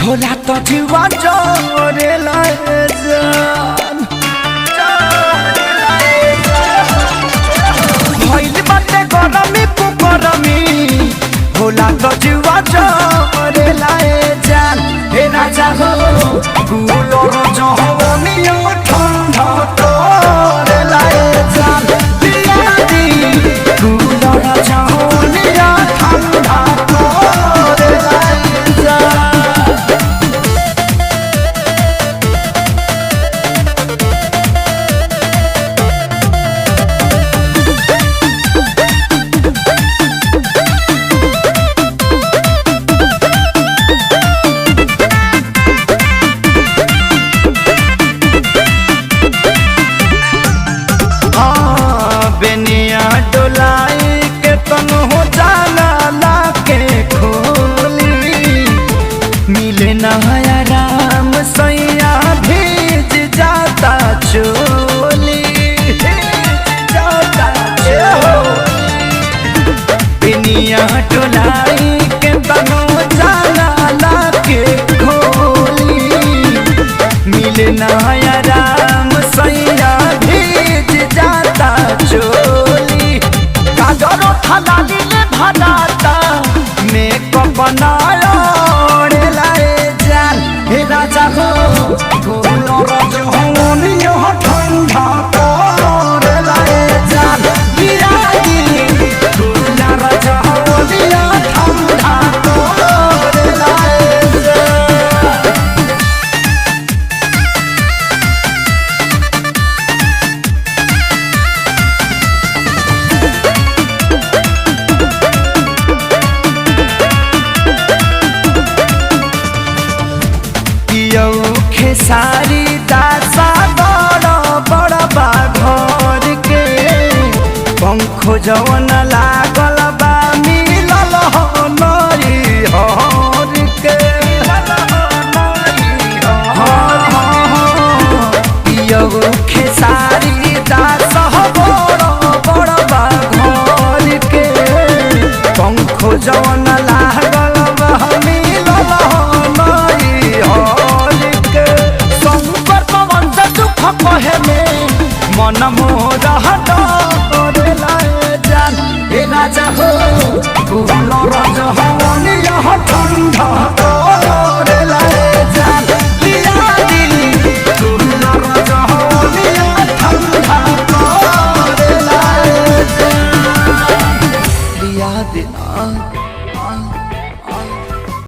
होला तो जीवा जोरे लाए जान भइल बाटे गरमी कुकरमी होला तो जीवा जोरे लाए जान हे राजा हो गुलोर जहवनिया ठंडा तोरे लाए जान बियादी गुलोर जहवनिया ठंडा तोरे लाए जान बेनिया डोलाई के तन हो जाला लाके खोली मिले नया राम सैया भीज जाता चोली जाता बेनिया डोलाई के तन हो जाला लाके खोली मिले नया राम सैया भीज जाता चोली काजरो थलाली ले भनाता मेकअप बनाया ओढ़े लाए जान हे राजा हो गुलोर जहवनिया ठंडा तोरे लाए जान बिरागी गुलोर जहवनिया ठंडा तोरे लाए जान खेसारी दासा बड़ा बड़ा बाघर के पंखो जवन लागल बा मिलल हो नई हर के खेसारी दासा बड़ा बड़ा बाघर के पंखो जवन लागल बा मिलल हो नई हर कहे में मन